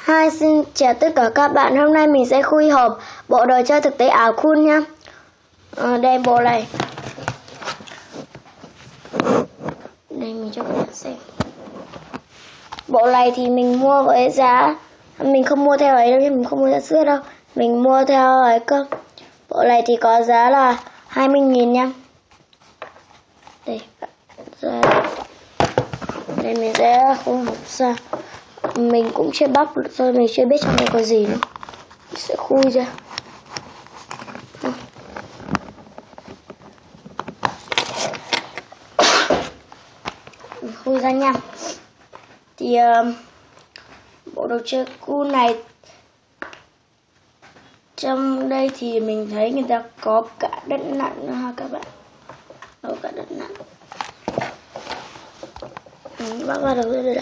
Hi, xin chào tất cả các bạn. Hôm nay mình sẽ khui hộp bộ đồ chơi thực tế ảo cool nha. Đây bộ này. Đây mình cho các bạn xem. Bộ này thì mình mua với giá, mình không mua theo ấy đâu, mình không mua theo sữa đâu. Mình mua theo ấy cơ. Bộ này thì có giá là 20.000 nha. Đây, đây mình sẽ khui hộp ra. Mình cũng chưa bóc rồi, mình chưa biết trong đây có gì nữa. Mình sẽ khui ra. Mình khui ra nha. Thì bộ đồ chơi cool này, trong đây thì mình thấy người ta có cả đất nặn nữa ha các bạn. Có cả đất nặn. Mình bóc ra được đây.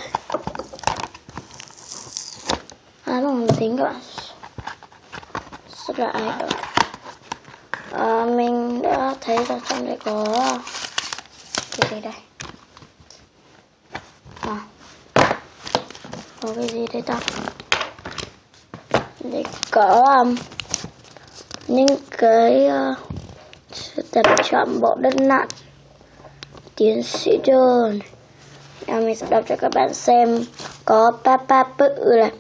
Bằng tính các bạn. Rất là ai đó. Mình đã thấy là trong đây có cái gì đây? Có cái gì đây ta? Đây có những cái tập chọn bộ đất nặn tiến sĩ đơn. Mình sẽ đọc cho các bạn xem. Có papa bự này,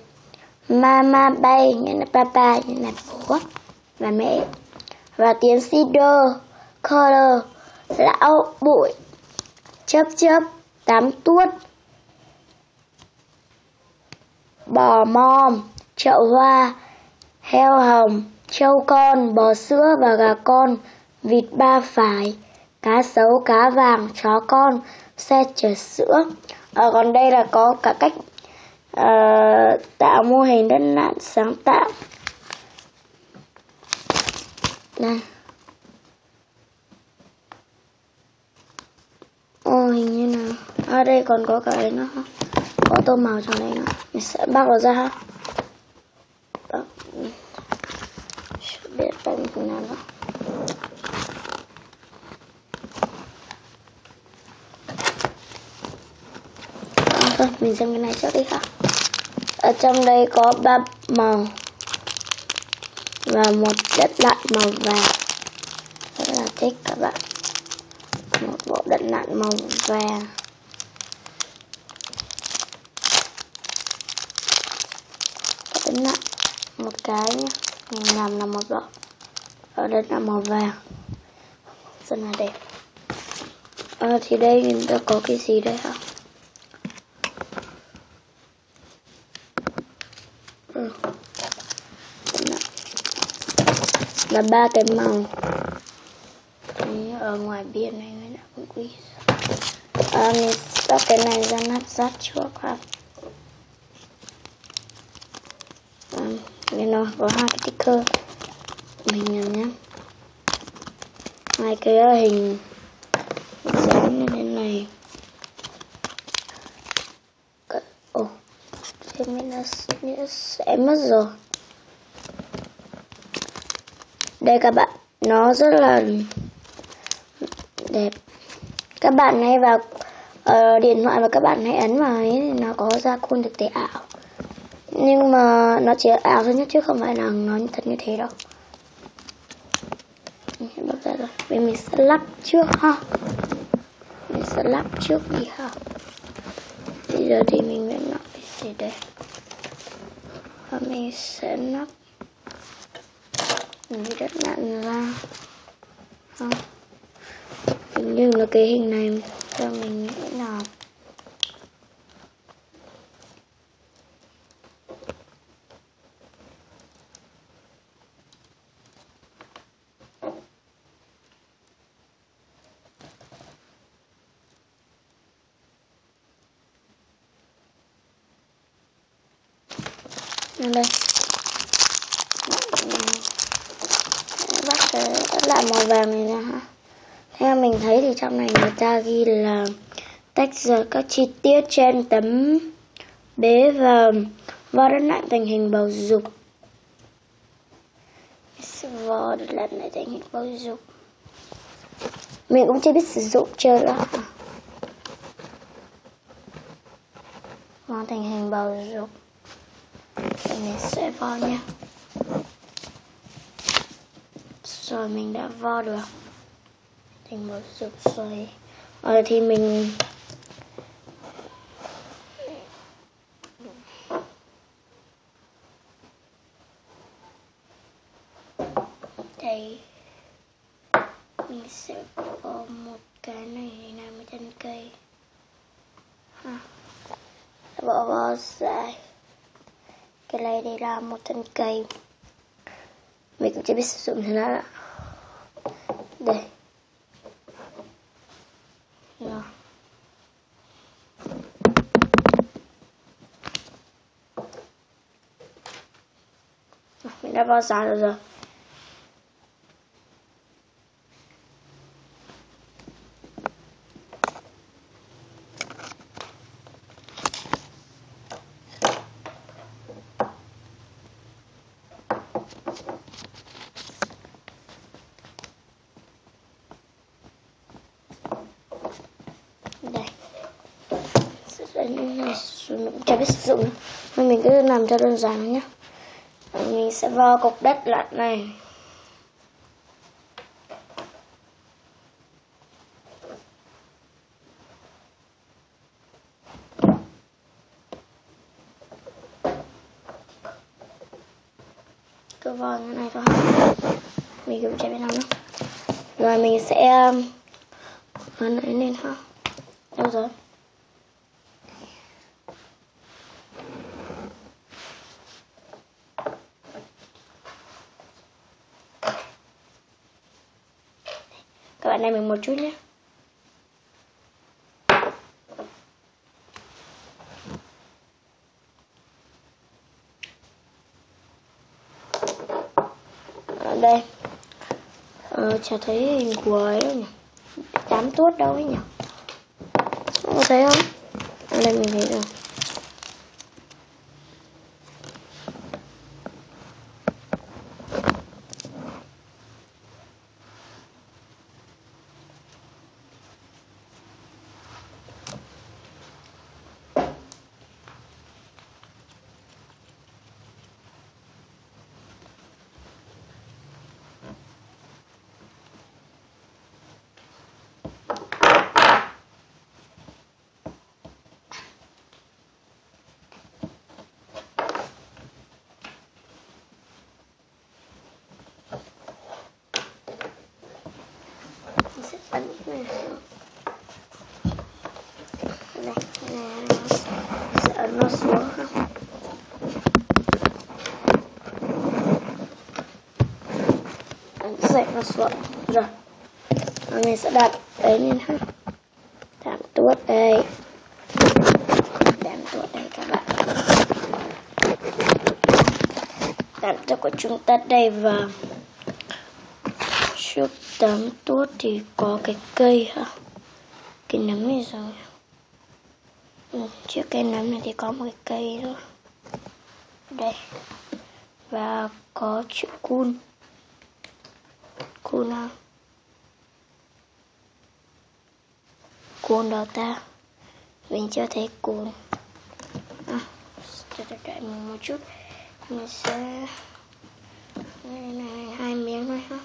mama bay, nghĩa là papa, nghĩa là bố và mẹ, và tiến sĩ đơ, color, lão bụi, chớp chớp, tám tuốt, bò mom, chậu hoa, heo hồng, trâu con, bò sữa và gà con, vịt ba phải, cá sấu, cá vàng, chó con, xe chở sữa. Còn đây là có cả cách tạo mô hình đất nặn sáng tạo. Đây. Hình như là ở đây còn có cả đấy nữa, có tô màu trong đây nữa. Mình sẽ bóc nó ra ha. Biết bằng thế nào nữa. Mình xem cái này trước đi ha. Ở trong đây có 3 màu và một đất nặn màu vàng. Rất là thích các bạn. Một bộ đất nặn màu vàng. Đất nặn một cái nhé. Mình làm là một bộ ở đất nặn màu vàng. Rất là đẹp. Thì đây người ta có cái gì đây hả? Là 3 cái màu. Đấy, ở ngoài biển này người ta cũng quý. Mình bóc cái này ra nát rát trước ha. Đây nó có 2 cái sticker. Mình nhìn nhé. 2 cái hình giống như thế này. Mình sẽ mất rồi. Đây các bạn, nó rất là đẹp. Các bạn hãy vào điện thoại và các bạn hãy ấn vào ấy, nó có ra cool thực tế ảo. Nhưng mà nó chỉ là ảo thôi nhé, chứ không phải là nó thật như thế đâu. Mình bóc ra rồi. Mình sẽ lắp trước ha. Mình sẽ lắp trước đi ha. Bây giờ thì mình sẽ lắp cái gì đây? Và mình sẽ lắp cái đất nặn ra. Hình như là cái hình này cho mình nghĩ là đây. Bắt cái lại màu vàng này ra ha. Theo mình thấy thì trong này người ta ghi là tách ra các chi tiết trên tấm bế và vò đất nặn thành hình bầu dục. Vò đất nặn này thành hình bầu dục. Mình cũng chưa biết sử dụng chơi đó. Vò thành hình bầu dục. Mình sẽ vo nha. Rồi mình đã vo được thành một dục xoài. Rồi thì mình đây mình sẽ có một cái này để làm cái thân cây ha. Bỏ dài cái này để làm một thân cây. Mình cũng chưa biết sử dụng thế nào ạ. Đây rồi. Mình đã vo dài rồi. Đây mình chưa biết sử dụng nên mình cứ làm cho đơn giản nhé. Mình sẽ vo cục đất lại này. Cứ vo như này thôi. Mình cũng chưa biết làm đâu. Rồi mình sẽ nó nãy lên ha. Đâu rồi? Các bạn này mình một chút nhé. Ở đây chả thấy hình của ấy đâu nhỉ, đám tuốt đâu ấy nhỉ, có thấy không? Ở đây mình thấy rồi. Sẽ ấn này. Đây, sẽ ấn nó xuống không? Ấn dậy nó xuống. Rồi. Mình sẽ đặt đấy lên ha. Đám tuốt đây. Đám tuốt đây các bạn. Đám tuốt của chúng ta đây và trước đám tuốt thì có cái cây hả? Cái nấm này rồi. Trước cây nấm này thì có một cái cây nữa. Đây. Và có chữ cun. Cun nào? Cun đâu ta? Mình chưa thấy cun. Cho đợi mình một chút. Mình sẽ này 2 miếng thôi ha.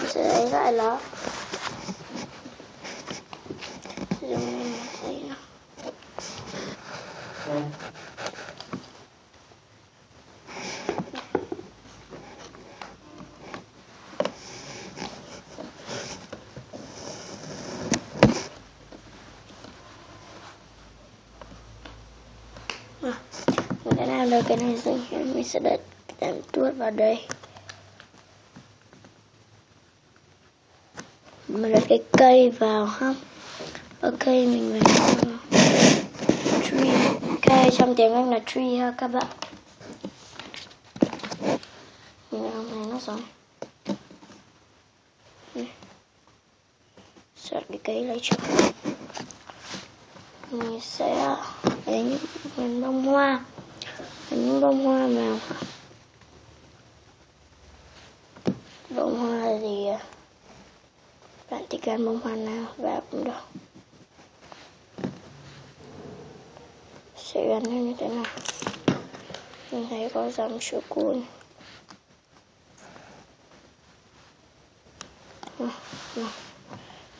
Sẽ lấy lại nó. Dùng giấy nó. Mình đã làm được cái này rồi. Mình sẽ đặt đám tuốt vào đây. Mình đặt cái cây vào ha. Ok, mình phải tree. Cây trong tiếng Anh là tree ha các bạn. Mình làm này nó rồi. Sợ cái cây lấy cho. Mình sẽ lấy những bông hoa. Những bông hoa vào. Bông hoa thì bạn thích ăn bông hoa nào vào cũng được. sẽ gắn như thế này. Mình thấy có dòng chữ cuốn.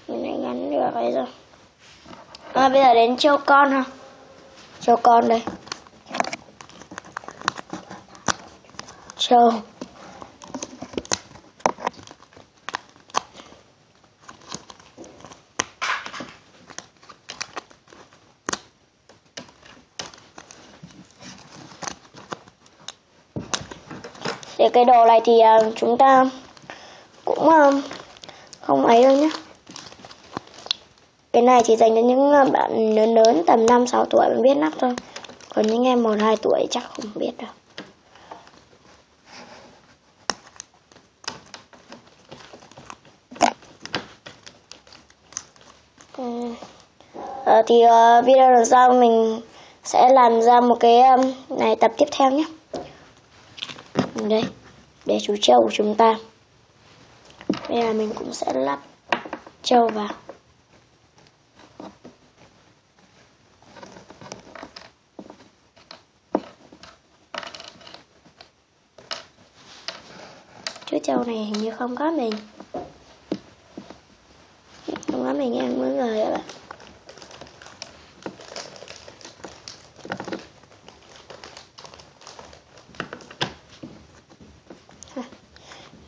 Mình đã gắn được ấy rồi. Bây giờ đến trâu con ha. Trâu con đây. Trâu. Để cái đồ này thì chúng ta cũng không ấy đâu nhé. Cái này chỉ dành cho những bạn lớn lớn tầm 5-6 tuổi mới biết lắp thôi. Còn những em 1-2 tuổi chắc không biết đâu. Thì video lần sau mình sẽ làm ra một cái này tập tiếp theo nhé. Đây, để chú trâu của chúng ta. Bây giờ mình cũng sẽ lắp trâu vào. Chú trâu này hình như không có mình. Không có mình ăn mỗi người các bạn.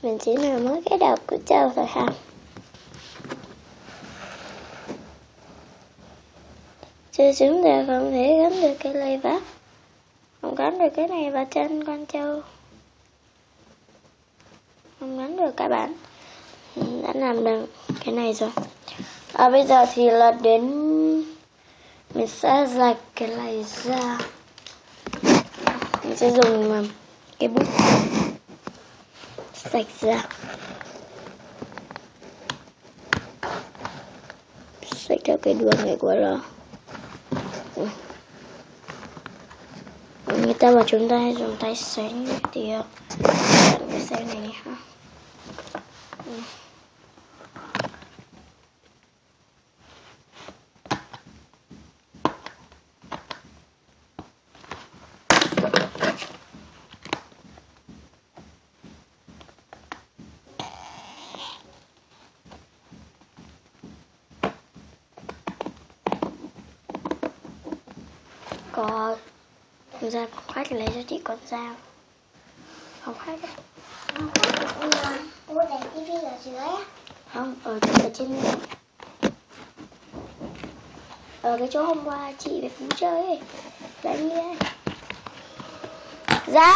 Mình chỉ làm mới cái đầu của trâu thôi ha. Chứ chúng ta không thể gắn được cái này vào. Không gắn được cái này vào chân con trâu. Không gắn được các bạn. Đã làm được cái này rồi. Bây giờ thì là đến mình sẽ rạch cái này ra. Mình sẽ dùng cái bút sạch ra. Sạch theo cái đường này của nó. Người ta mà chúng ta dùng tay sánh thì cái xe này ha. Có ra khoát lấy cho chị con dao. Không khoát đấy. Cô để tivi ở dưới á? Không, ở trên ở cái chỗ hôm qua chị về Phú chơi ấy. Đấy như đây. Ra!